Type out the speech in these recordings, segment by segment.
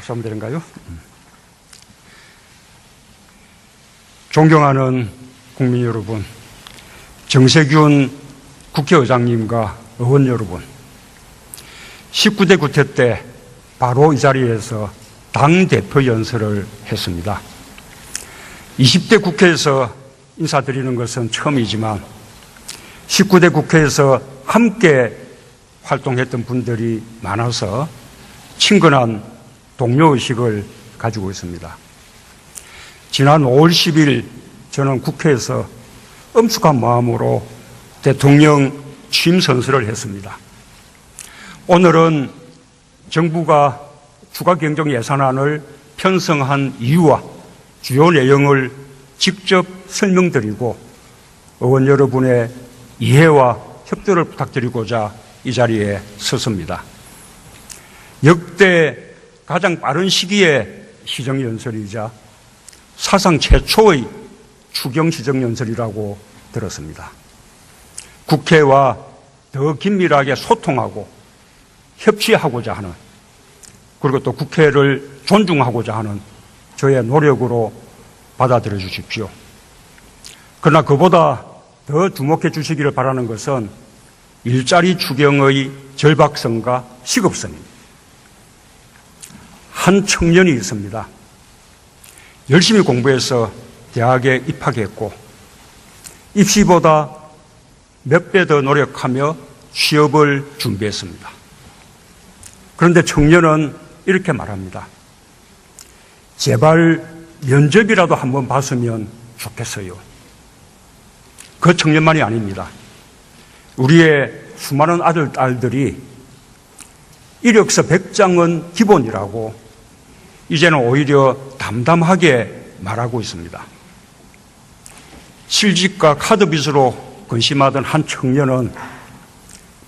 박수 한번 드린가요? 존경하는 국민 여러분, 정세균 국회의장님과 의원 여러분, 19대 국회 때 바로 이 자리에서 당대표 연설을 했습니다. 20대 국회에서 인사드리는 것은 처음이지만 19대 국회에서 함께 활동했던 분들이 많아서 친근한 동료의식을 가지고 있습니다. 지난 5월 10일 저는 국회에서 엄숙한 마음으로 대통령 취임 선서를 했습니다. 오늘은 정부가 추가 경정 예산안을 편성한 이유와 주요 내용을 직접 설명드리고 의원 여러분의 이해와 협조를 부탁드리고자 이 자리에 섰습니다. 역대 가장 빠른 시기에 시정연설이자 사상 최초의 추경 시정연설이라고 들었습니다. 국회와 더 긴밀하게 소통하고 협치하고자 하는, 그리고 또 국회를 존중하고자 하는 저의 노력으로 받아들여 주십시오. 그러나 그보다 더 주목해 주시기를 바라는 것은 일자리 추경의 절박성과 시급성입니다. 한 청년이 있습니다. 열심히 공부해서 대학에 입학했고 입시보다 몇 배 더 노력하며 취업을 준비했습니다. 그런데 청년은 이렇게 말합니다. 제발 면접이라도 한번 봤으면 좋겠어요. 그 청년만이 아닙니다. 우리의 수많은 아들, 딸들이 이력서 100장은 기본이라고 이제는 오히려 담담하게 말하고 있습니다. 실직과 카드빚으로 근심하던 한 청년은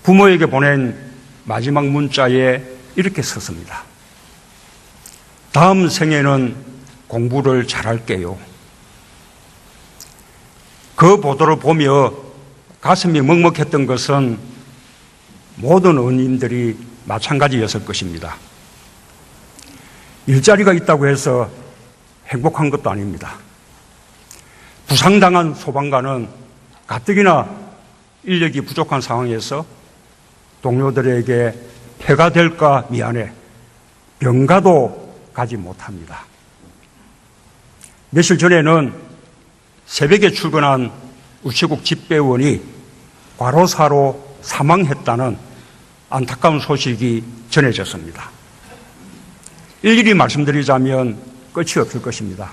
부모에게 보낸 마지막 문자에 이렇게 썼습니다. 다음 생에는 공부를 잘할게요. 그 보도를 보며 가슴이 먹먹했던 것은 모든 의원님들이 마찬가지였을 것입니다. 일자리가 있다고 해서 행복한 것도 아닙니다. 부상당한 소방관은 가뜩이나 인력이 부족한 상황에서 동료들에게 폐가 될까 미안해 병가도 가지 못합니다. 며칠 전에는 새벽에 출근한 우체국 집배원이 과로사로 사망했다는 안타까운 소식이 전해졌습니다. 일일이 말씀드리자면 끝이 없을 것입니다.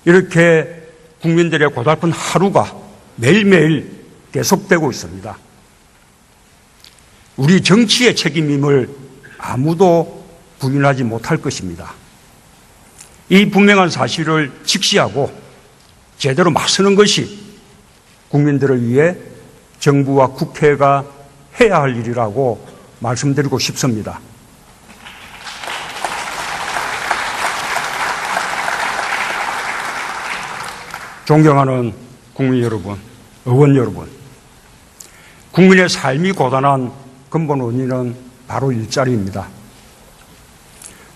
이렇게 국민들의 고달픈 하루가 매일매일 계속되고 있습니다. 우리 정치의 책임임을 아무도 부인하지 못할 것입니다. 이 분명한 사실을 직시하고 제대로 맞서는 것이 국민들을 위해 정부와 국회가 해야 할 일이라고 말씀드리고 싶습니다. 존경하는 국민 여러분, 의원 여러분, 국민의 삶이 고단한 근본 원인은 바로 일자리입니다.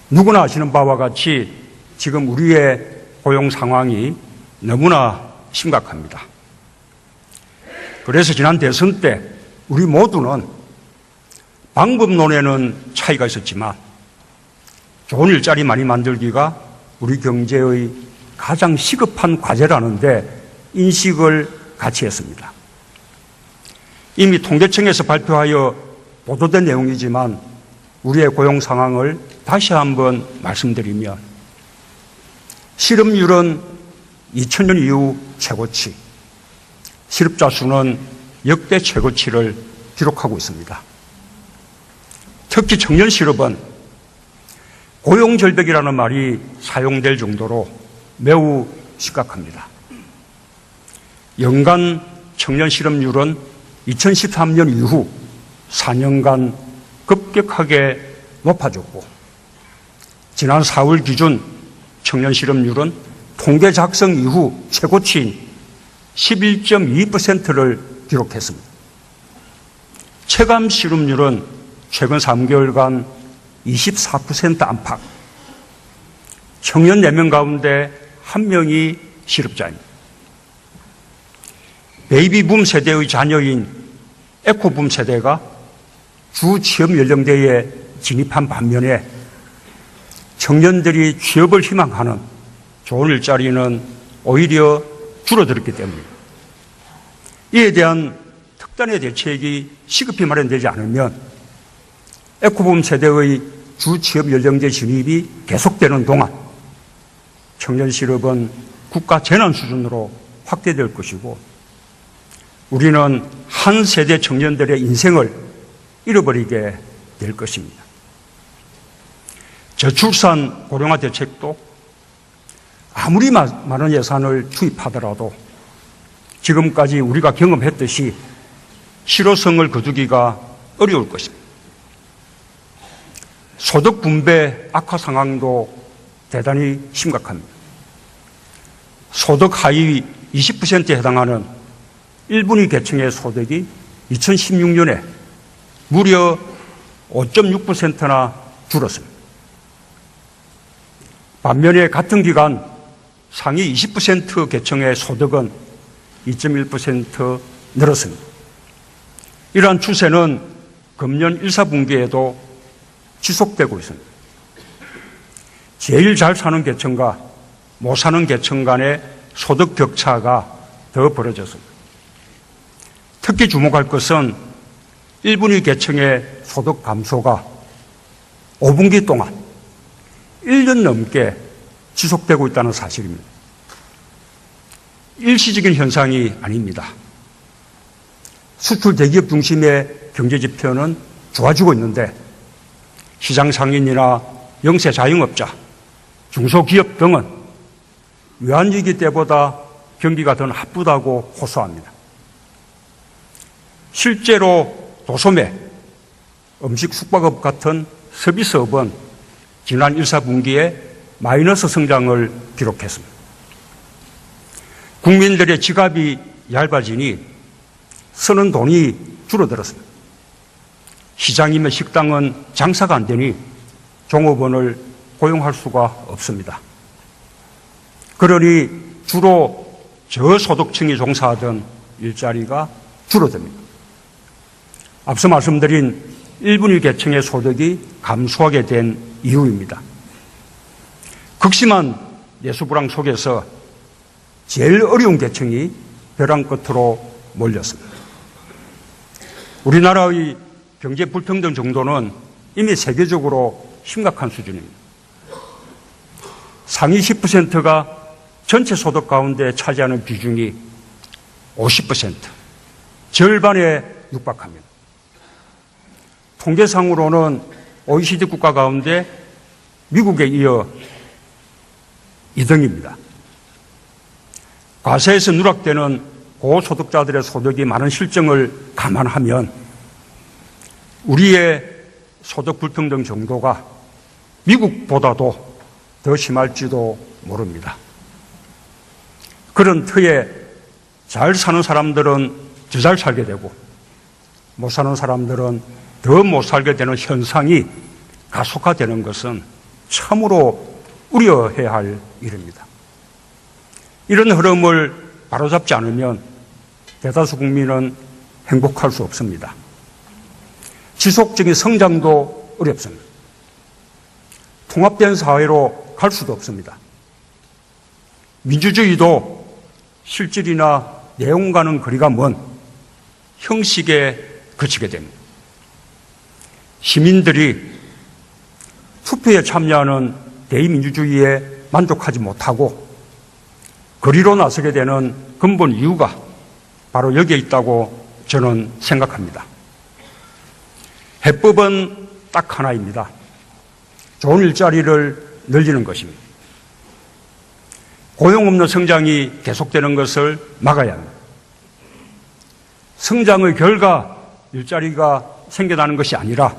누구나 아시는 바와 같이 지금 우리의 고용 상황이 너무나 심각합니다. 그래서 지난 대선 때 우리 모두는 방법론에는 차이가 있었지만 좋은 일자리 많이 만들기가 우리 경제의 가장 시급한 과제라는 데 인식을 같이 했습니다. 이미 통계청에서 발표하여 보도된 내용이지만 우리의 고용 상황을 다시 한번 말씀드리면 실업률은 2000년 이후 최고치, 실업자 수는 역대 최고치를 기록하고 있습니다. 특히 청년 실업은 고용절벽이라는 말이 사용될 정도로 매우 심각합니다. 연간 청년 실업률은 2013년 이후 4년간 급격하게 높아졌고 지난 4월 기준 청년 실업률은 통계 작성 이후 최고치인 11.2%를 기록했습니다. 체감 실업률은 최근 3개월간 24% 안팎. 청년 4명 가운데 1명이 실업자입니다. 베이비붐 세대의 자녀인 에코붐 세대가 주 취업 연령대에 진입한 반면에 청년들이 취업을 희망하는 좋은 일자리는 오히려 줄어들었기 때문입니다. 이에 대한 특단의 대책이 시급히 마련되지 않으면 에코붐 세대의 주 취업 연령대 진입이 계속되는 동안 청년 실업은 국가 재난 수준으로 확대될 것이고 우리는 한 세대 청년들의 인생을 잃어버리게 될 것입니다. 저출산 고령화 대책도 아무리 많은 예산을 투입하더라도 지금까지 우리가 경험했듯이 실효성을 거두기가 어려울 것입니다. 소득 분배 악화 상황도 대단히 심각합니다. 소득 하위 20%에 해당하는 1분위 계층의 소득이 2016년에 무려 5.6%나 줄었습니다. 반면에 같은 기간 상위 20% 계층의 소득은 2.1% 늘었습니다. 이러한 추세는 금년 1, 4분기에도 지속되고 있습니다. 제일 잘 사는 계층과 못 사는 계층 간의 소득 격차가 더 벌어졌습니다. 특히 주목할 것은 1분위 계층의 소득 감소가 5분기 동안 1년 넘게 지속되고 있다는 사실입니다. 일시적인 현상이 아닙니다. 수출 대기업 중심의 경제 지표는 좋아지고 있는데 시장 상인이나 영세 자영업자, 중소기업 등은 외환위기 때보다 경기가 더 나쁘다고 호소합니다. 실제로 도소매, 음식 숙박업 같은 서비스업은 지난 1, 4분기에 마이너스 성장을 기록했습니다. 국민들의 지갑이 얇아지니 쓰는 돈이 줄어들었습니다. 시장이며 식당은 장사가 안 되니 종업원을 고용할 수가 없습니다. 그러니 주로 저소득층이 종사하던 일자리가 줄어듭니다. 앞서 말씀드린 1분위 계층의 소득이 감소하게 된 이유입니다. 극심한 내수불황 속에서 제일 어려운 계층이 벼랑 끝으로 몰렸습니다. 우리나라의 경제 불평등 정도는 이미 세계적으로 심각한 수준입니다. 상위 10%가 전체 소득 가운데 차지하는 비중이 50%, 절반에 육박합니다. 통계상으로는 OECD 국가 가운데 미국에 이어 2등입니다. 과세에서 누락되는 고소득자들의 소득이 많은 실정을 감안하면 우리의 소득 불평등 정도가 미국보다도 더 심할지도 모릅니다. 그런 터에 잘 사는 사람들은 더 잘 살게 되고 못 사는 사람들은 더 못 살게 되는 현상이 가속화되는 것은 참으로 우려해야 할 일입니다. 이런 흐름을 바로잡지 않으면 대다수 국민은 행복할 수 없습니다. 지속적인 성장도 어렵습니다. 통합된 사회로 갈 수도 없습니다. 민주주의도 실질이나 내용과는 거리가 먼 형식에 그치게 됩니다. 시민들이 투표에 참여하는 대의민주주의에 만족하지 못하고 거리로 나서게 되는 근본 이유가 바로 여기에 있다고 저는 생각합니다. 해법은 딱 하나입니다. 좋은 일자리를 늘리는 것입니다. 고용 없는 성장이 계속되는 것을 막아야 합니다. 성장의 결과 일자리가 생겨나는 것이 아니라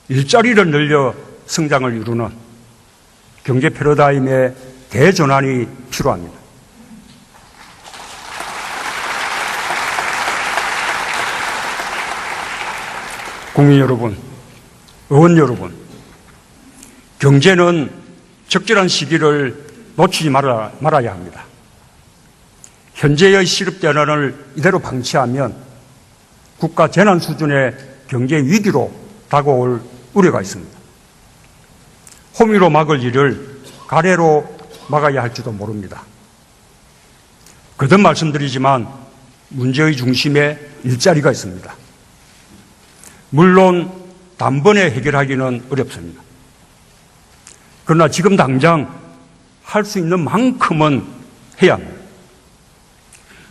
일자리를 늘려 성장을 이루는 경제 패러다임의 대전환이 필요합니다. 국민 여러분, 의원 여러분, 경제는 적절한 시기를 놓치지 말아야 합니다. 현재의 시급 대란을 이대로 방치하면 국가 재난 수준의 경제 위기로 다가올 우려가 있습니다. 호미로 막을 일을 가래로 막아야 할지도 모릅니다. 거듭 말씀드리지만 문제의 중심에 일자리가 있습니다. 물론 단번에 해결하기는 어렵습니다. 그러나 지금 당장 할 수 있는 만큼은 해야 합니다.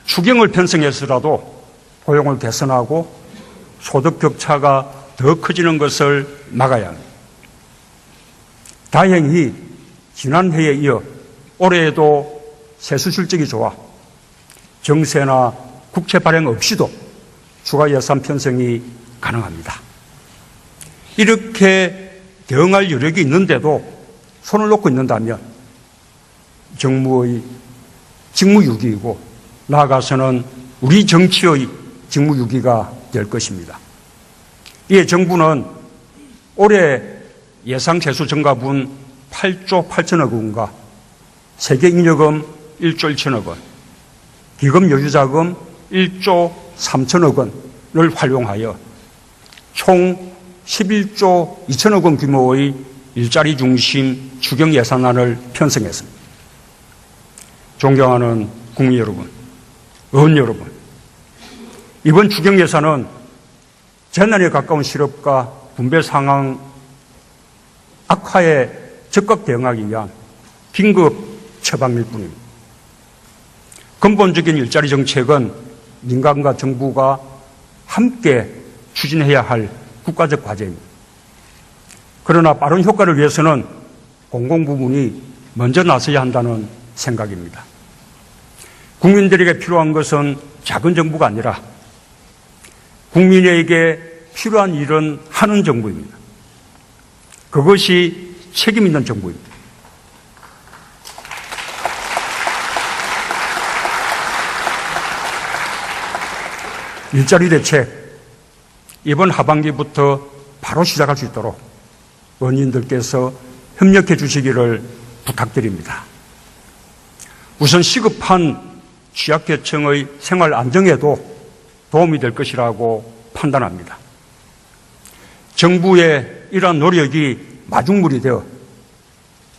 추경을 편성해서라도 고용을 개선하고 소득 격차가 더 커지는 것을 막아야 합니다. 다행히 지난해에 이어 올해에도 세수 실적이 좋아 정세나 국채 발행 없이도 추가 예산 편성이 가능합니다. 이렇게 대응할 여력이 있는데도 손을 놓고 있는다면 정부의 직무유기이고 나아가서는 우리 정치의 직무유기가 될 것입니다. 이에 정부는 올해 예상 세수 증가분 8조 8천억 원과 세계잉여금 1조 1천억 원, 기금 여유자금 1조 3천억 원을 활용하여 총 11조 2천억 원 규모의 일자리 중심 추경 예산안을 편성했습니다. 존경하는 국민 여러분, 의원 여러분, 이번 추경 예산은 재난에 가까운 실업과 분배 상황 악화에 적극 대응하기 위한 긴급 처방일 뿐입니다. 근본적인 일자리 정책은 민간과 정부가 함께 추진해야 할 국가적 과제입니다. 그러나 빠른 효과를 위해서는 공공부문이 먼저 나서야 한다는 생각입니다. 국민들에게 필요한 것은 작은 정부가 아니라 국민에게 필요한 일은 하는 정부입니다. 그것이 책임 있는 정부입니다. 일자리 대책, 이번 하반기부터 바로 시작할 수 있도록 의원님들께서 협력해 주시기를 부탁드립니다. 우선 시급한 취약계층의 생활 안정에도 도움이 될 것이라고 판단합니다. 정부의 이러한 노력이 마중물이 되어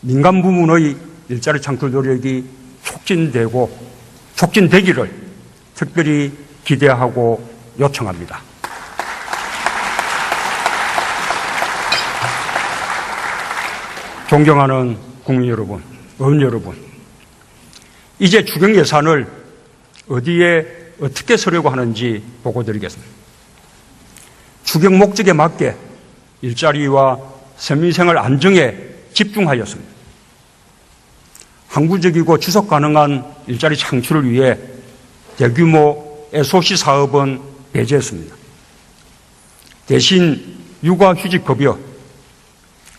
민간 부문의 일자리 창출 노력이 촉진되기를 특별히 기대하고 요청합니다. 존경하는 국민 여러분, 의원 여러분, 이제 추경 예산을 어디에 어떻게 쓰려고 하는지 보고드리겠습니다. 추경 목적에 맞게 일자리와 서민생활 안정에 집중하였습니다. 항구적이고 지속 가능한 일자리 창출을 위해 대규모 SOC 사업은 배제했습니다. 대신 육아휴직급여,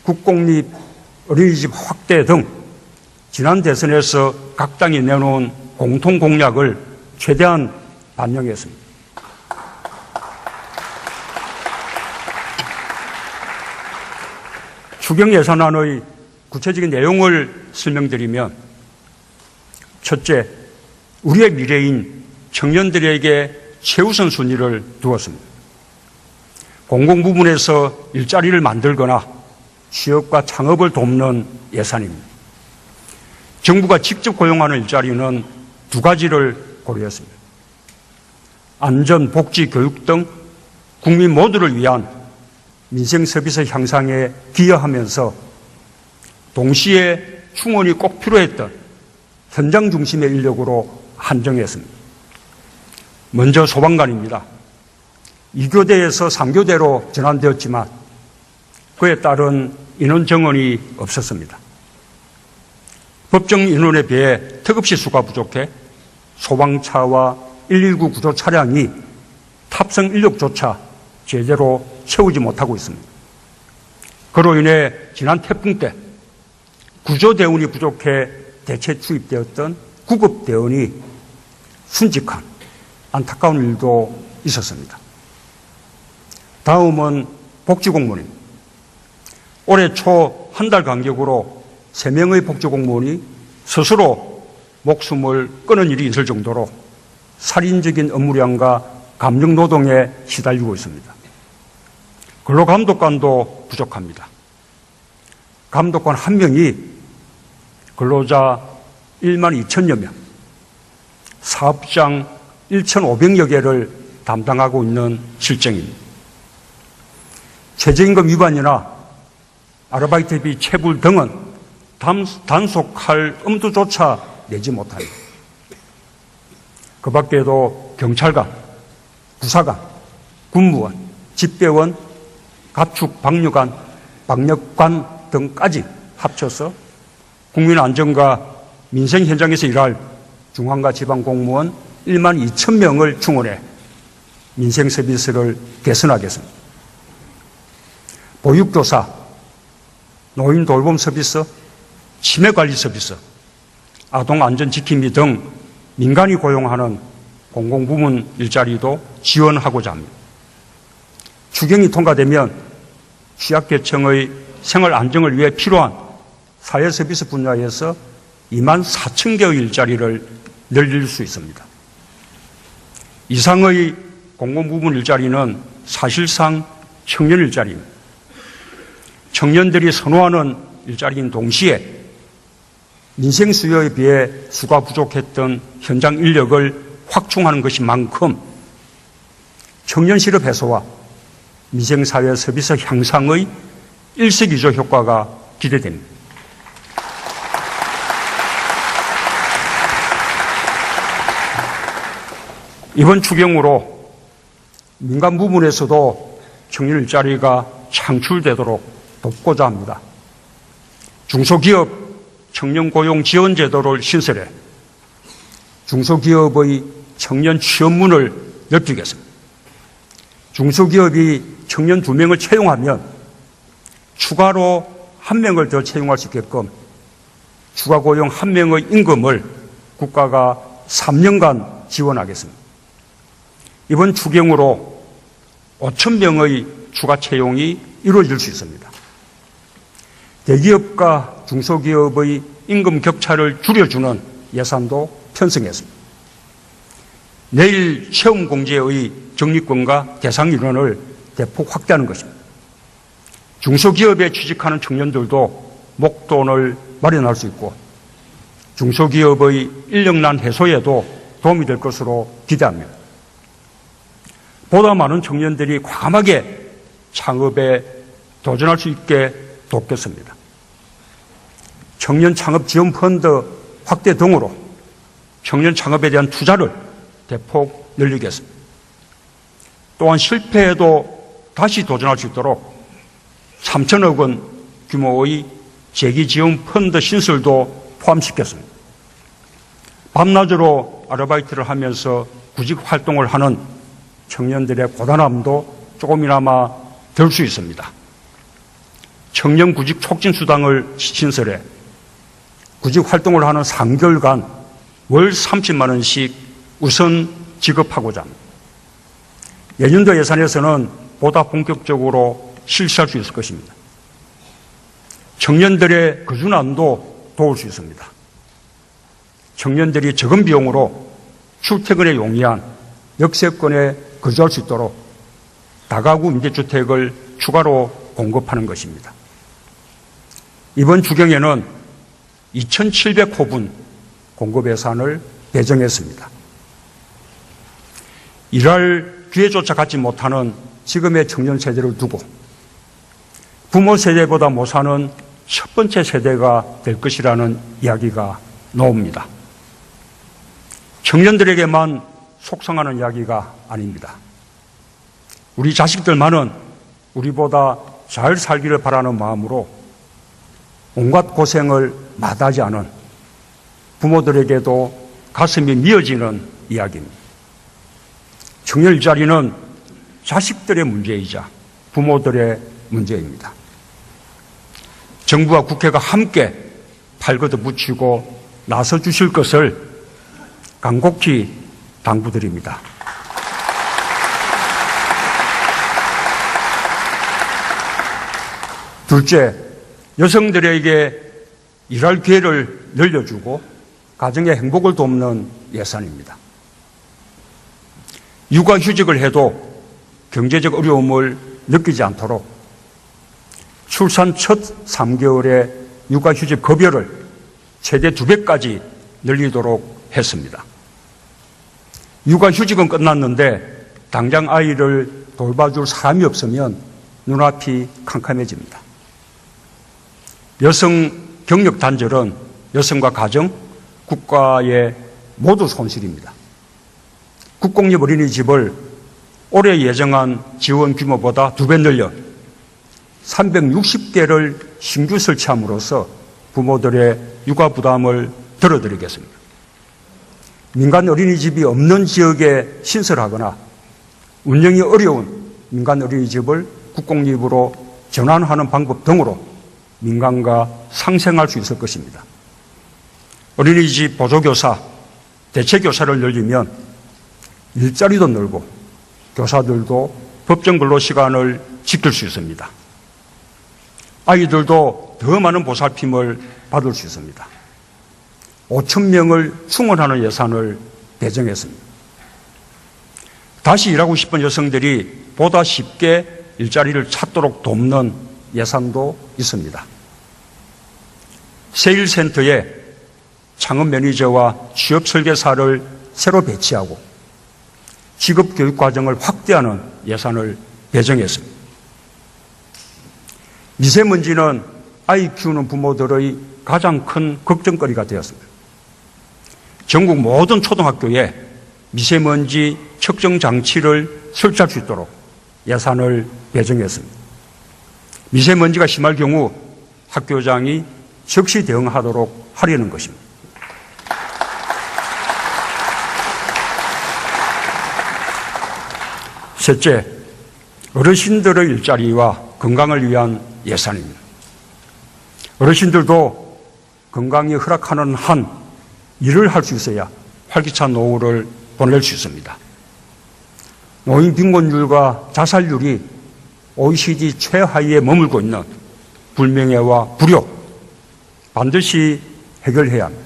국공립 어린이집 확대 등 지난 대선에서 각 당이 내놓은 공통 공약을 최대한 반영했습니다. 추경 예산안의 구체적인 내용을 설명드리면, 첫째, 우리의 미래인 청년들에게 최우선 순위를 두었습니다. 공공부문에서 일자리를 만들거나 취업과 창업을 돕는 예산입니다. 정부가 직접 고용하는 일자리는 두 가지를 고려했습니다. 안전, 복지, 교육 등 국민 모두를 위한 민생 서비스 향상에 기여하면서 동시에 충원이 꼭 필요했던 현장 중심의 인력으로 한정했습니다. 먼저 소방관입니다. 2교대에서 3교대로 전환되었지만 그에 따른 인원 정원이 없었습니다. 법정 인원에 비해 특급시 수가 부족해 소방차와 119 구조 차량이 탑승 인력조차 제대로 채우지 못하고 있습니다. 그로 인해 지난 태풍 때 구조대원이 부족해 대체 투입되었던 구급대원이 순직한 안타까운 일도 있었습니다. 다음은 복지공무원입니다. 올해 초 한 달 간격으로 3명의 복지공무원이 스스로 목숨을 끊은 일이 있을 정도로 살인적인 업무량과 감정노동에 시달리고 있습니다. 근로감독관도 부족합니다. 감독관 한 명이 근로자 1만 2천여 명, 사업장 1,500여 개를 담당하고 있는 실정입니다. 최저임금 위반이나 아르바이트비 체불 등은 단속할 엄두조차 내지 못합니다. 그 밖에도 경찰관, 부사관, 군무원, 집배원, 가축 방류관, 방역관 등까지 합쳐서 국민 안전과 민생 현장에서 일할 중앙과 지방 공무원 1만 2천 명을 충원해 민생 서비스를 개선하겠습니다. 보육교사, 노인 돌봄 서비스, 치매 관리 서비스, 아동 안전 지킴이 등 민간이 고용하는 공공부문 일자리도 지원하고자 합니다. 추경이 통과되면 취약계층의 생활 안정을 위해 필요한 사회 서비스 분야에서 2만 4천 개의 일자리를 늘릴 수 있습니다. 이상의 공공부문 일자리는 사실상 청년 일자리입니다. 청년들이 선호하는 일자리인 동시에 민생 수요에 비해 수가 부족했던 현장 인력을 확충하는 것인만큼 청년 실업 해소와 민생사회 서비스 향상의 일석이조 효과가 기대됩니다. 이번 추경으로 민간 부문에서도 청년 일자리가 창출되도록 돕고자 합니다. 중소기업 청년 고용 지원 제도를 신설해 중소기업의 청년 취업문을 넓히겠습니다. 중소기업이 청년 2명을 채용하면 추가로 1명을 더 채용할 수 있게끔 추가 고용 1명의 임금을 국가가 3년간 지원하겠습니다. 이번 추경으로 5천 명의 추가 채용이 이루어질 수 있습니다. 대기업과 중소기업의 임금 격차를 줄여주는 예산도 편성했습니다. 내일 채용공제의 적립권과 대상 인원을 대폭 확대하는 것입니다. 중소기업에 취직하는 청년들도 목돈을 마련할 수 있고 중소기업의 인력난 해소에도 도움이 될 것으로 기대합니다. 보다 많은 청년들이 과감하게 창업에 도전할 수 있게 돕겠습니다. 청년 창업 지원 펀드 확대 등으로 청년 창업에 대한 투자를 대폭 늘리겠습니다. 또한 실패해도 다시 도전할 수 있도록 3천억 원 규모의 재기 지원 펀드 신설도 포함시켰습니다. 밤낮으로 아르바이트를 하면서 구직 활동을 하는 청년들의 고단함도 조금이나마 덜 수 있습니다. 청년 구직 촉진 수당을 신설해 구직 활동을 하는 3개월간 월 30만 원씩 우선 지급하고자 합니다. 내년도 예산에서는 보다 본격적으로 실시할 수 있을 것입니다. 청년들의 거주난도 도울 수 있습니다. 청년들이 적은 비용으로 출퇴근에 용이한 역세권에 거주할 수 있도록 다가구 임대주택을 추가로 공급하는 것입니다. 이번 추경에는 2,700호분 공급 예산을 배정했습니다. 일할 기회조차 갖지 못하는 지금의 청년 세대를 두고 부모 세대보다 못 사는 첫 번째 세대가 될 것이라는 이야기가 나옵니다. 청년들에게만 속상하는 이야기가 아닙니다. 우리 자식들만은 우리보다 잘 살기를 바라는 마음으로 온갖 고생을 마다하지 않은 부모들에게도 가슴이 미어지는 이야기입니다. 청년 일자리는 자식들의 문제이자 부모들의 문제입니다. 정부와 국회가 함께 발걷어 붙이고 나서 주실 것을 간곡히 당부드립니다. 둘째, 여성들에게 일할 기회를 늘려주고 가정의 행복을 돕는 예산입니다. 육아휴직을 해도 경제적 어려움을 느끼지 않도록 출산 첫 3개월의 육아휴직 급여를 최대 2배까지 늘리도록 했습니다. 육아휴직은 끝났는데 당장 아이를 돌봐줄 사람이 없으면 눈앞이 캄캄해집니다. 여성 경력 단절은 여성과 가정, 국가의 모두 손실입니다. 국공립 어린이집을 올해 예정한 지원 규모보다 2배 늘려 360개를 신규 설치함으로써 부모들의 육아 부담을 덜어드리겠습니다. 민간 어린이집이 없는 지역에 신설하거나 운영이 어려운 민간 어린이집을 국공립으로 전환하는 방법 등으로 민간과 상생할 수 있을 것입니다. 어린이집 보조교사, 대체교사를 늘리면 일자리도 늘고 교사들도 법정 근로시간을 지킬 수 있습니다. 아이들도 더 많은 보살핌을 받을 수 있습니다. 5,000명을 충원하는 예산을 배정했습니다. 다시 일하고 싶은 여성들이 보다 쉽게 일자리를 찾도록 돕는 예산도 있습니다. 세일센터에 창업 매니저와 취업 설계사를 새로 배치하고 직업 교육 과정을 확대하는 예산을 배정했습니다. 미세먼지는 아이 키우는 부모들의 가장 큰 걱정거리가 되었습니다. 전국 모든 초등학교에 미세먼지 측정 장치를 설치할 수 있도록 예산을 배정했습니다. 미세먼지가 심할 경우 학교장이 즉시 대응하도록 하려는 것입니다. 셋째, 어르신들의 일자리와 건강을 위한 예산입니다. 어르신들도 건강이 허락하는 한 일을 할 수 있어야 활기찬 노후를 보낼 수 있습니다. 노인 빈곤율과 자살률이 OECD 최하위에 머물고 있는 불명예와 불효 반드시 해결해야 합니다.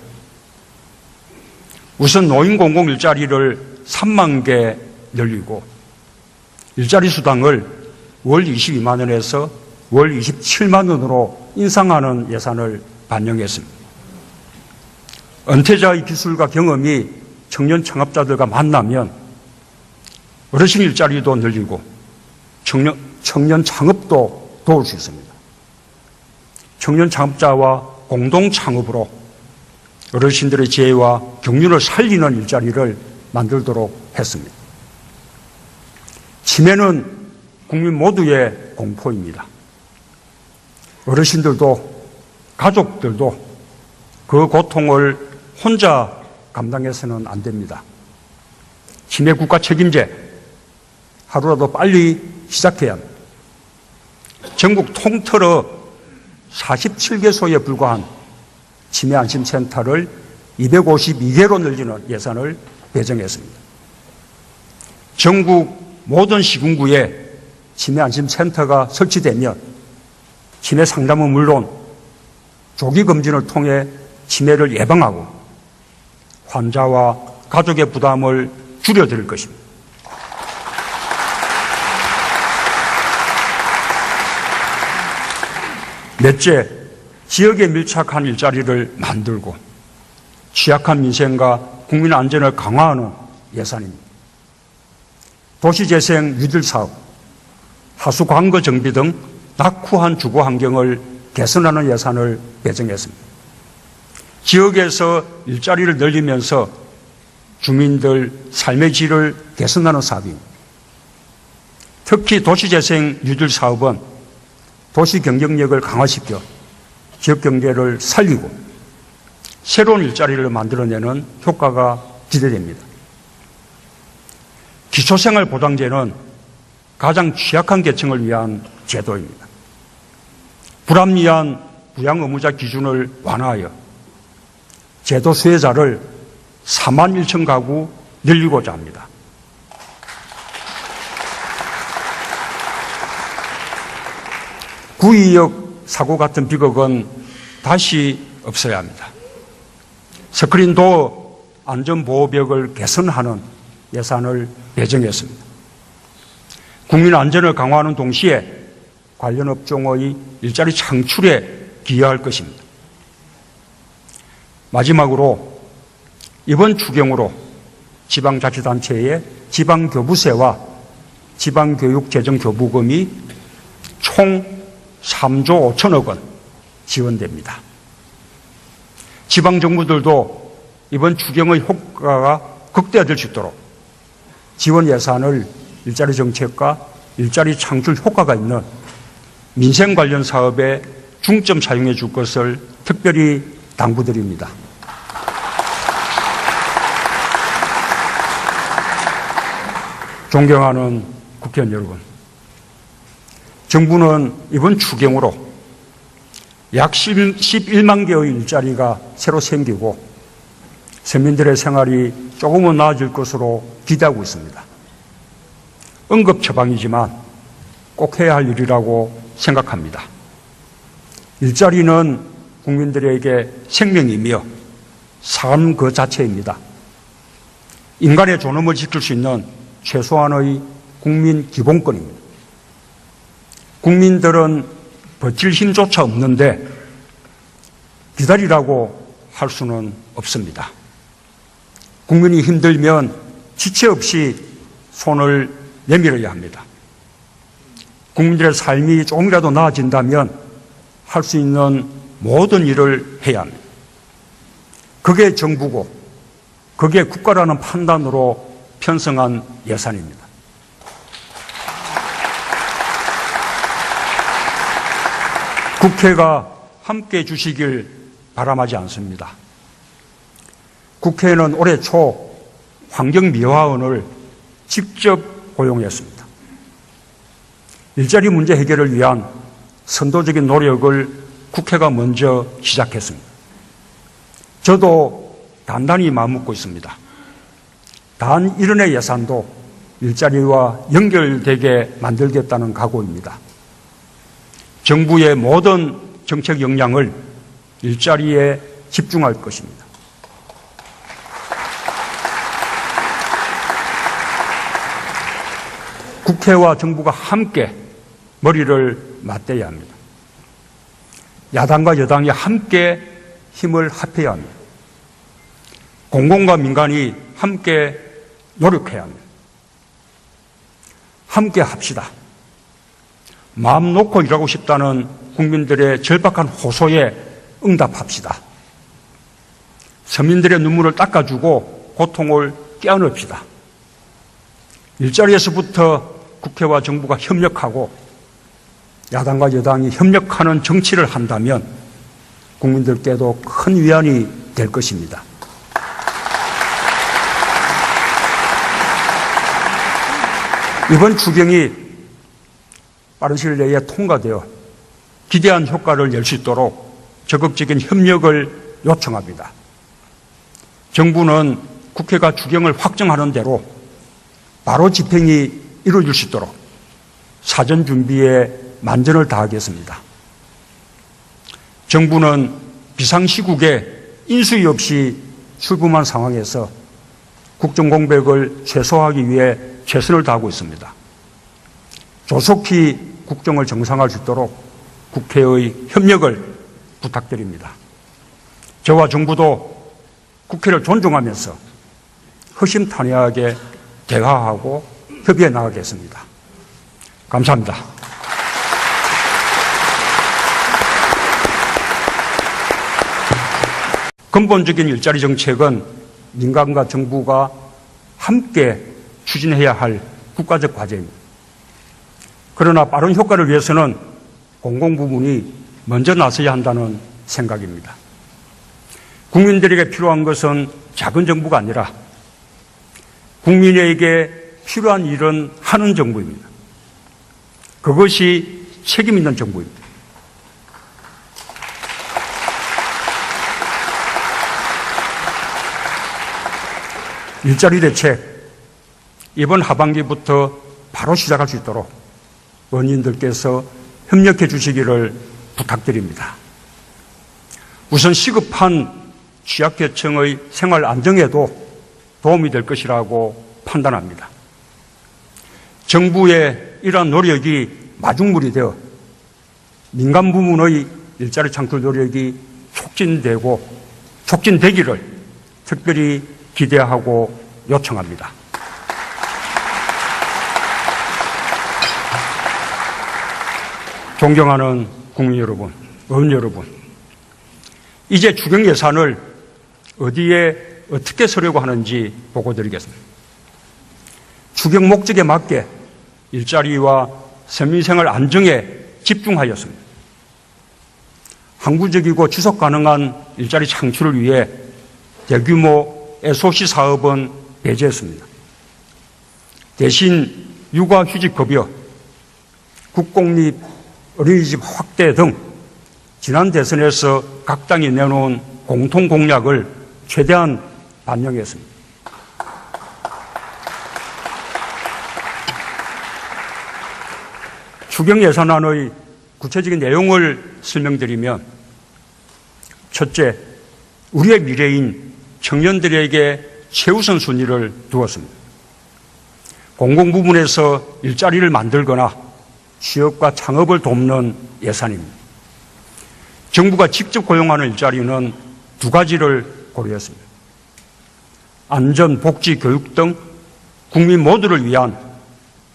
우선 노인 공공 일자리를 3만 개 늘리고 일자리 수당을 월 22만 원에서 월 27만 원으로 인상하는 예산을 반영했습니다. 은퇴자의 기술과 경험이 청년 창업자들과 만나면 어르신 일자리도 늘리고 청년 창업도 도울 수 있습니다. 청년 창업자와 공동 창업으로 어르신들의 지혜와 경륜을 살리는 일자리를 만들도록 했습니다. 치매는 국민 모두의 공포입니다. 어르신들도 가족들도 그 고통을 혼자 감당해서는 안 됩니다. 치매 국가 책임제 하루라도 빨리 시작해야 합니다. 전국 통틀어 47개소에 불과한 치매 안심센터를 252개로 늘리는 예산을 배정했습니다. 전국 모든 시군구에 치매 안심센터가 설치되면 치매 상담은 물론 조기 검진을 통해 치매를 예방하고 환자와 가족의 부담을 줄여드릴 것입니다. 넷째, 지역에 밀착한 일자리를 만들고 취약한 민생과 국민 안전을 강화하는 예산입니다. 도시재생 뉴딜사업, 하수광거 정비 등 낙후한 주거 환경을 개선하는 예산을 배정했습니다. 지역에서 일자리를 늘리면서 주민들 삶의 질을 개선하는 사업입니다. 특히 도시재생 뉴딜 사업은 도시 경쟁력을 강화시켜 지역 경제를 살리고 새로운 일자리를 만들어내는 효과가 기대됩니다. 기초생활보장제는 가장 취약한 계층을 위한 제도입니다. 불합리한 부양 의무자 기준을 완화하여 제도 수혜자를 4만 1천 가구 늘리고자 합니다. 구의역 사고 같은 비극은 다시 없어야 합니다. 스크린도어 안전보호벽을 개선하는 예산을 배정했습니다. 국민 안전을 강화하는 동시에 관련 업종의 일자리 창출에 기여할 것입니다. 마지막으로 이번 추경으로 지방자치단체의 지방교부세와 지방교육재정교부금이 총 3조 5천억 원 지원됩니다. 지방정부들도 이번 추경의 효과가 극대화될 수 있도록 지원 예산을 일자리 정책과 일자리 창출 효과가 있는 민생 관련 사업에 중점 사용해 줄 것을 특별히 당부드립니다. 존경하는 국회의원 여러분, 정부는 이번 추경으로 약 11만 개의 일자리가 새로 생기고 서민들의 생활이 조금은 나아질 것으로 기대하고 있습니다. 응급처방이지만 꼭 해야 할 일이라고 생각합니다. 일자리는 국민들에게 생명이며 삶 그 자체입니다. 인간의 존엄을 지킬 수 있는 최소한의 국민 기본권입니다. 국민들은 버틸 힘조차 없는데 기다리라고 할 수는 없습니다. 국민이 힘들면 지체 없이 손을 내밀어야 합니다. 국민들의 삶이 조금이라도 나아진다면 할 수 있는 모든 일을 해야 합니다. 그게 정부고 그게 국가라는 판단으로 편성한 예산입니다. 국회가 함께 주시길 바람하지 않습니다. 국회는 올해 초 환경미화원을 직접 고용했습니다. 일자리 문제 해결을 위한 선도적인 노력을 국회가 먼저 시작했습니다. 저도 단단히 마음먹고 있습니다. 단 1원의 예산도 일자리와 연결되게 만들겠다는 각오입니다. 정부의 모든 정책 역량을 일자리에 집중할 것입니다. 국회와 정부가 함께 머리를 맞대야 합니다. 야당과 여당이 함께 힘을 합해야 합니다. 공공과 민간이 함께 노력해야 합니다. 함께 합시다. 마음 놓고 일하고 싶다는 국민들의 절박한 호소에 응답합시다. 서민들의 눈물을 닦아주고 고통을 떼어넣읍시다. 일자리에서부터 국회와 정부가 협력하고 야당과 여당이 협력하는 정치를 한다면 국민들께도 큰 위안이 될 것입니다. 이번 추경이 빠른 시일 내에 통과되어 기대한 효과를 낼 수 있도록 적극적인 협력을 요청합니다. 정부는 국회가 추경을 확정하는 대로 바로 집행이 이루어질 수 있도록 사전 준비에 만전을 다하겠습니다. 정부는 비상시국에 인수위 없이 출범한 상황에서 국정공백을 최소화하기 위해 최선을 다하고 있습니다. 조속히 국정을 정상화할 수 있도록 국회의 협력을 부탁드립니다. 저와 정부도 국회를 존중하면서 허심탄회하게 대화하고 협의해 나가겠습니다. 감사합니다. 근본적인 일자리 정책은 민간과 정부가 함께 추진해야 할 국가적 과제입니다. 그러나 빠른 효과를 위해서는 공공부문이 먼저 나서야 한다는 생각입니다. 국민들에게 필요한 것은 작은 정부가 아니라 국민에게 필요한 일은 하는 정부입니다. 그것이 책임 있는 정부입니다. 일자리 대책 이번 하반기부터 바로 시작할 수 있도록 의원님들께서 협력해 주시기를 부탁드립니다. 우선 시급한 취약계층의 생활 안정에도 도움이 될 것이라고 판단합니다. 정부의 이러한 노력이 마중물이 되어 민간 부문의 일자리 창출 노력이 촉진되기를 특별히 기대하고 요청합니다. 존경하는 국민 여러분, 의원 여러분, 이제 추경 예산을 어디에 어떻게 쓰려고 하는지 보고드리겠습니다. 추경 목적에 맞게 일자리와 서민생활 안정에 집중하였습니다. 항구적이고 지속 가능한 일자리 창출을 위해 대규모 SOC 사업은 배제했습니다. 대신 육아휴직급여, 국공립 어린이집 확대 등 지난 대선에서 각 당이 내놓은 공통 공약을 최대한 반영했습니다. 추경 예산안의 구체적인 내용을 설명드리면, 첫째, 우리의 미래인 청년들에게 최우선 순위를 두었습니다. 공공부문에서 일자리를 만들거나 취업과 창업을 돕는 예산입니다. 정부가 직접 고용하는 일자리는 두 가지를 고려했습니다. 안전, 복지, 교육 등 국민 모두를 위한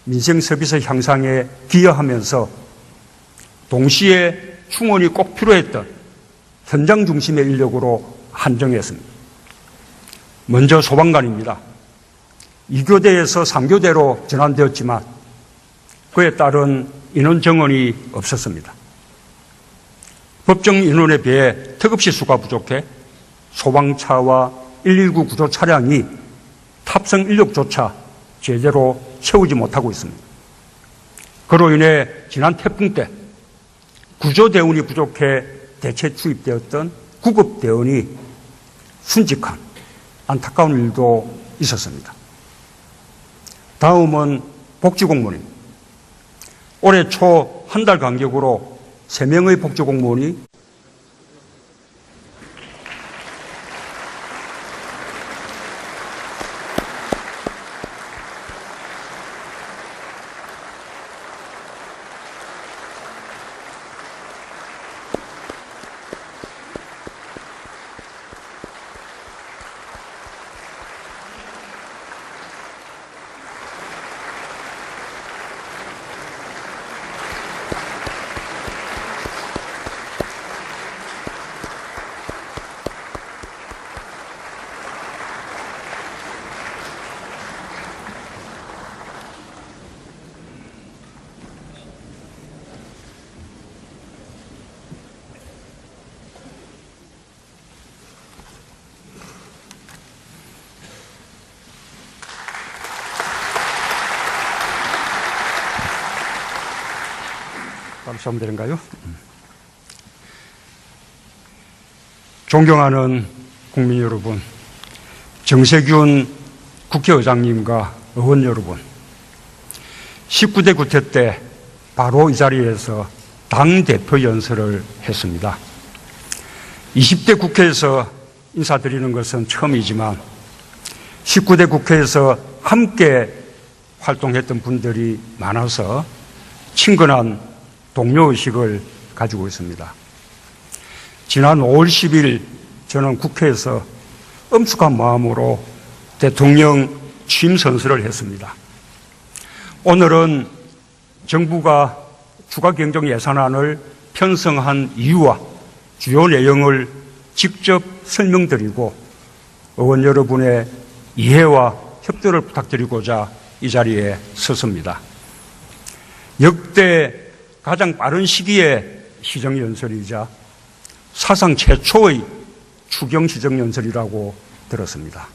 민생 서비스 향상에 기여하면서 동시에 충원이 꼭 필요했던 현장 중심의 인력으로 한정했습니다. 먼저 소방관입니다. 2교대에서 3교대로 전환되었지만 그에 따른 인원 정원이 없었습니다. 법정 인원에 비해 특급시 수가 부족해 소방차와 119 구조 차량이 탑승 인력조차 제대로 채우지 못하고 있습니다. 그로 인해 지난 태풍 때 구조대원이 부족해 대체 투입되었던 구급대원이 순직한 안타까운 일도 있었습니다. 다음은 복지공무원입니다. 올해 초 한 달 간격으로 3명의 복지공무원이 박수 한번 되는가요? 존경하는 국민 여러분, 정세균 국회의장님과 의원 여러분, 19대 국회 때 바로 이 자리에서 당대표 연설을 했습니다. 20대 국회에서 인사드리는 것은 처음이지만 19대 국회에서 함께 활동했던 분들이 많아서 친근한 동료의식을 가지고 있습니다. 지난 5월 10일 저는 국회에서 엄숙한 마음으로 대통령 취임 선서를 했습니다. 오늘은 정부가 추가경정 예산안을 편성한 이유와 주요 내용을 직접 설명드리고 의원 여러분의 이해와 협조를 부탁드리고자 이 자리에 섰습니다. 역대 가장 빠른 시기에 시정연설이자 사상 최초의 추경 시정연설이라고 들었습니다.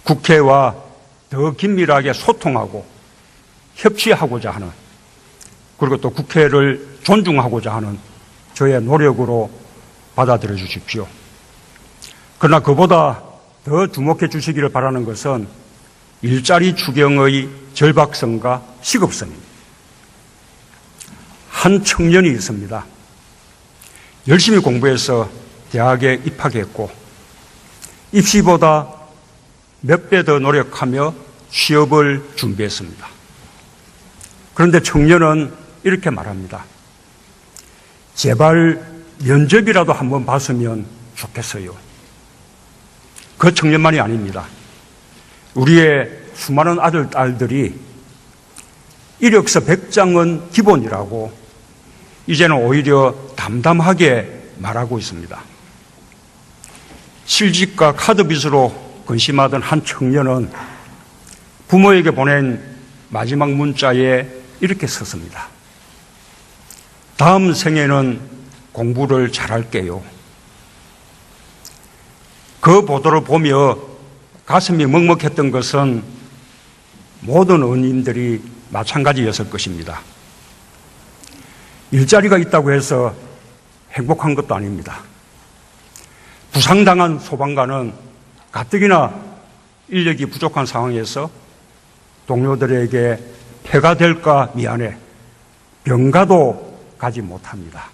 국회와 더 긴밀하게 소통하고 협치하고자 하는, 그리고 또 국회를 존중하고자 하는 저의 노력으로 받아들여 주십시오. 그러나 그보다 더 주목해 주시기를 바라는 것은 일자리 추경의 절박성과 시급성입니다. 한 청년이 있습니다. 열심히 공부해서 대학에 입학했고 입시보다 몇 배 더 노력하며 취업을 준비했습니다. 그런데 청년은 이렇게 말합니다. 제발 면접이라도 한번 봤으면 좋겠어요. 그 청년만이 아닙니다. 우리의 수많은 아들, 딸들이 이력서 100장은 기본이라고 이제는 오히려 담담하게 말하고 있습니다. 실직과 카드빚으로 근심하던 한 청년은 부모에게 보낸 마지막 문자에 이렇게 썼습니다. 다음 생에는 공부를 잘할게요. 그 보도를 보며 가슴이 먹먹했던 것은 모든 어머님들이 마찬가지였을 것입니다. 일자리가 있다고 해서 행복한 것도 아닙니다. 부상당한 소방관은 가뜩이나 인력이 부족한 상황에서 동료들에게 폐가 될까 미안해 병가도 가지 못합니다.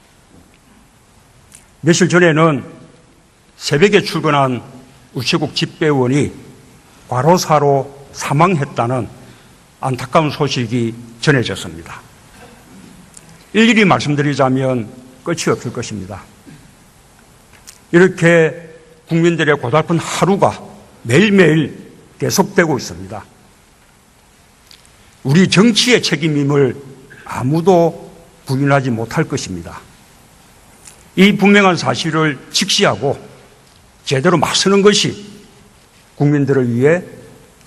며칠 전에는 새벽에 출근한 우체국 집배원이 과로사로 사망했다는 안타까운 소식이 전해졌습니다. 일일이 말씀드리자면 끝이 없을 것입니다. 이렇게 국민들의 고달픈 하루가 매일매일 계속되고 있습니다. 우리 정치의 책임임을 아무도 부인하지 못할 것입니다. 이 분명한 사실을 직시하고 제대로 맞서는 것이 국민들을 위해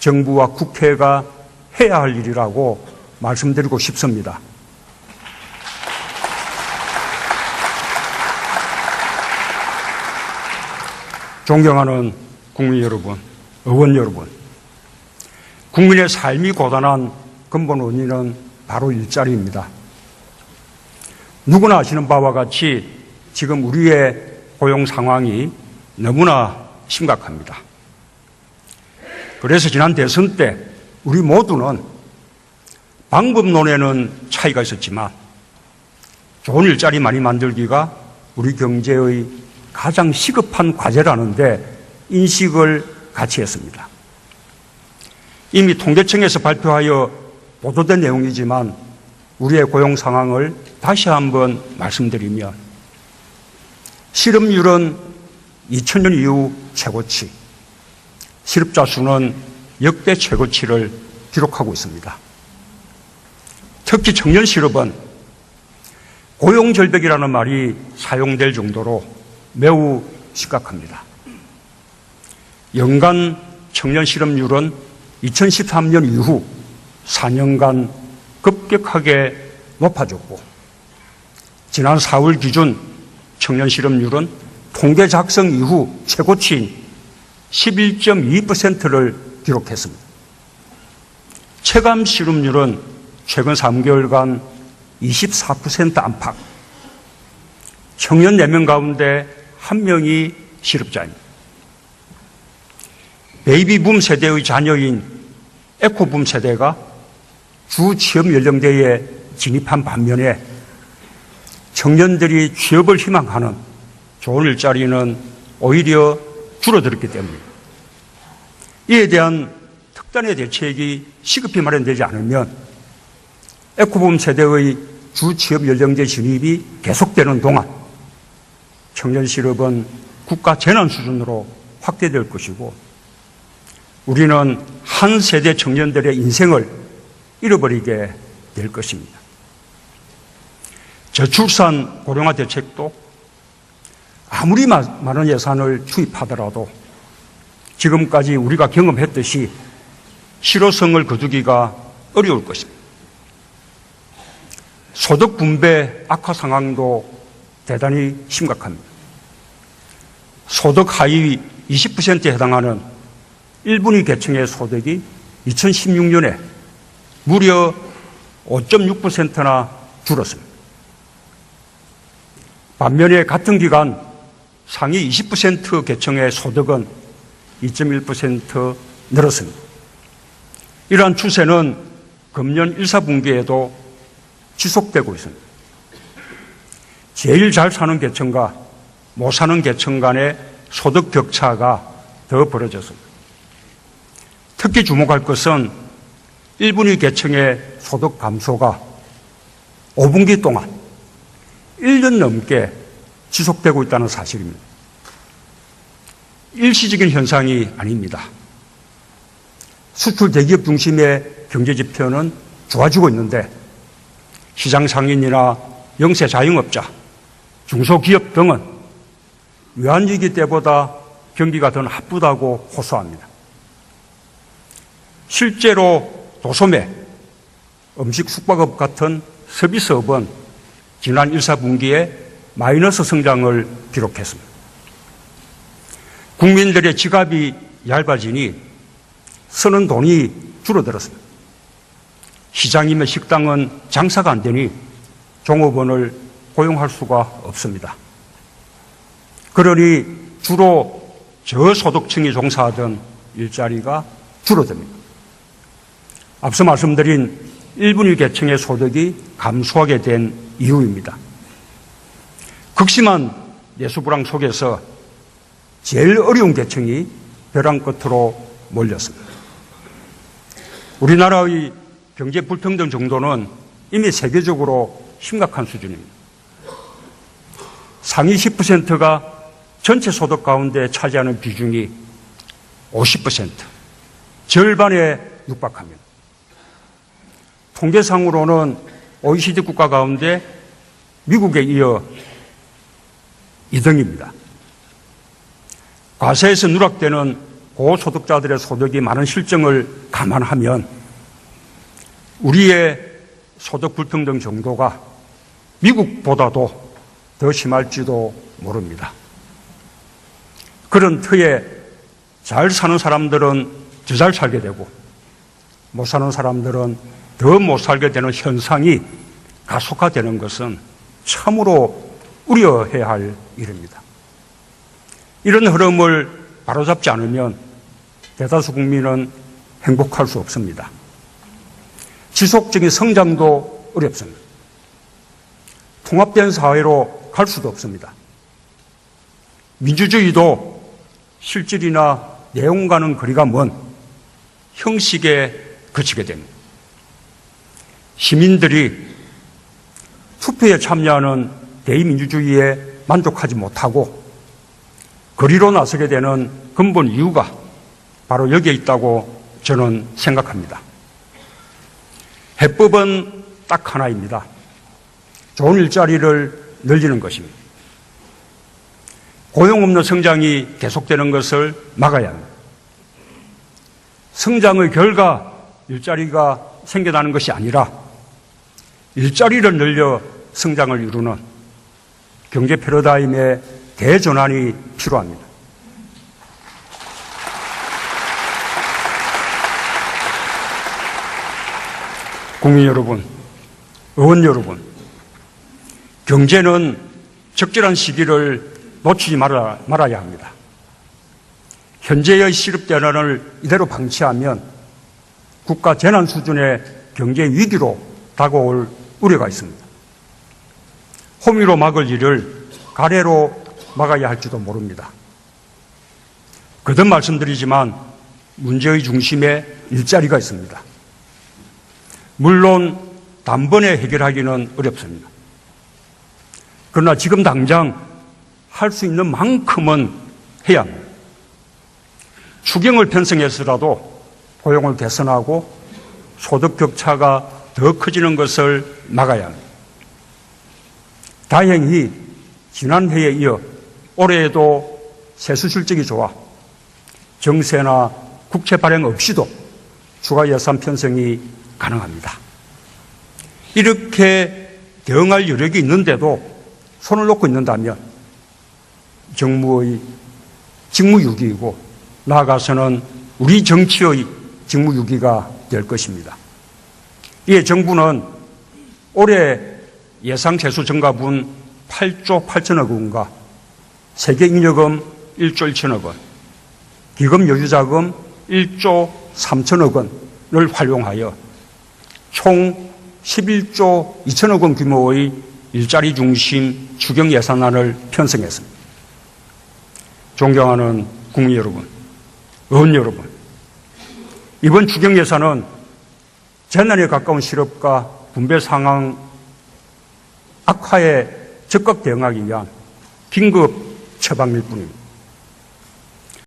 정부와 국회가 해야 할 일이라고 말씀드리고 싶습니다. 존경하는 국민 여러분, 의원 여러분, 국민의 삶이 고단한 근본 원인은 바로 일자리입니다. 누구나 아시는 바와 같이 지금 우리의 고용 상황이 너무나 심각합니다. 그래서 지난 대선 때 우리 모두는 방법론에는 차이가 있었지만 좋은 일자리 많이 만들기가 우리 경제의 가장 시급한 과제라는데 인식을 같이 했습니다. 이미 통계청에서 발표하여 보도된 내용이지만 우리의 고용 상황을 다시 한번 말씀드리면 실업률은 2000년 이후 최고치, 실업자 수는 역대 최고치를 기록하고 있습니다. 특히 청년 실업은 고용절벽이라는 말이 사용될 정도로 매우 심각합니다. 연간 청년 실업률은 2013년 이후 4년간 급격하게 높아졌고 지난 4월 기준 청년 실업률은 통계 작성 이후 최고치인 11.2%를 기록했습니다. 체감 실업률은 최근 3개월간 24% 안팎, 청년 4명 가운데 1명이 실업자입니다. 베이비붐 세대의 자녀인 에코붐 세대가 주 취업 연령대에 진입한 반면에 청년들이 취업을 희망하는 좋은 일자리는 오히려 줄어들었기 때문입니다. 이에 대한 특단의 대책이 시급히 마련되지 않으면 에코붐 세대의 주 취업 연령대 진입이 계속되는 동안 청년 실업은 국가 재난 수준으로 확대될 것이고 우리는 한 세대 청년들의 인생을 잃어버리게 될 것입니다. 저출산 고령화 대책도 아무리 많은 예산을 투입하더라도 지금까지 우리가 경험했듯이 실효성을 거두기가 어려울 것입니다. 소득 분배 악화 상황도 대단히 심각합니다. 소득 하위 20%에 해당하는 1분위 계층의 소득이 2016년에 무려 5.6%나 줄었습니다. 반면에 같은 기간 상위 20% 계층의 소득은 2.1% 늘었습니다. 이러한 추세는 금년 1, 4분기에도 지속되고 있습니다. 제일 잘 사는 계층과 못 사는 계층 간의 소득 격차가 더 벌어졌습니다. 특히 주목할 것은 1분위 계층의 소득 감소가 5분기 동안 1년 넘게 지속되고 있다는 사실입니다. 일시적인 현상이 아닙니다. 수출 대기업 중심의 경제 지표는 좋아지고 있는데 시장 상인이나 영세 자영업자, 중소기업 등은 외환위기 때보다 경기가 더 나쁘다고 호소합니다. 실제로 도소매, 음식 숙박업 같은 서비스업은 지난 1, 4분기에 마이너스 성장을 기록했습니다. 국민들의 지갑이 얇아지니 쓰는 돈이 줄어들었습니다. 시장이며 식당은 장사가 안 되니 종업원을 고용할 수가 없습니다. 그러니 주로 저소득층이 종사하던 일자리가 줄어듭니다. 앞서 말씀드린 1분위 계층의 소득이 감소하게 된 이유입니다. 극심한 내수불황 속에서 제일 어려운 계층이 벼랑 끝으로 몰렸습니다. 우리나라의 경제 불평등 정도는 이미 세계적으로 심각한 수준입니다. 상위 10%가 전체 소득 가운데 차지하는 비중이 50%, 절반에 육박합니다. 통계상으로는 OECD 국가 가운데 미국에 이어 2등입니다. 과세에서 누락되는 고소득자들의 소득이 많은 실정을 감안하면 우리의 소득 불평등 정도가 미국보다도 더 심할지도 모릅니다. 그런 터에 잘 사는 사람들은 더 잘 살게 되고 못 사는 사람들은 더 못 살게 되는 현상이 가속화되는 것은 참으로 우려해야 할 일입니다. 이런 흐름을 바로잡지 않으면 대다수 국민은 행복할 수 없습니다. 지속적인 성장도 어렵습니다. 통합된 사회로 갈 수도 없습니다. 민주주의도 실질이나 내용과는 거리가 먼 형식에 그치게 됩니다. 시민들이 투표에 참여하는 대의민주주의에 만족하지 못하고 거리로 나서게 되는 근본 이유가 바로 여기에 있다고 저는 생각합니다. 해법은 딱 하나입니다. 좋은 일자리를 늘리는 것입니다. 고용 없는 성장이 계속되는 것을 막아야 합니다. 성장의 결과 일자리가 생겨나는 것이 아니라 일자리를 늘려 성장을 이루는 경제 패러다임의 대전환이 필요합니다. 국민 여러분, 의원 여러분, 경제는 적절한 시기를 놓치지 말아야 합니다. 현재의 시급 대란을 이대로 방치하면 국가 재난 수준의 경제 위기로 다가올 우려가 있습니다. 호미로 막을 일을 가래로 막아야 할지도 모릅니다. 거듭 말씀드리지만 문제의 중심에 일자리가 있습니다. 물론 단번에 해결하기는 어렵습니다. 그러나 지금 당장 할 수 있는 만큼은 해야 합니다. 추경을 편성해서라도 고용을 개선하고 소득 격차가 더 커지는 것을 막아야 합니다. 다행히 지난해에 이어 올해에도 세수 실적이 좋아 정세나 국채 발행 없이도 추가 예산 편성이 가능합니다. 이렇게 대응할 여력이 있는데도 손을 놓고 있는다면 정무의 직무유기이고 나아가서는 우리 정치의 직무유기가 될 것입니다. 이에 정부는 올해 예상 세수 증가분 8조 8천억 원과 세계잉여금 1조 1천억 원, 기금 여유자금 1조 3천억 원을 활용하여 총 11조 2천억 원 규모의 일자리 중심 추경 예산안을 편성했습니다. 존경하는 국민 여러분, 의원 여러분, 이번 추경 예산은 재난에 가까운 실업과 분배 상황 악화에 적극 대응하기 위한 긴급 처방일 뿐입니다.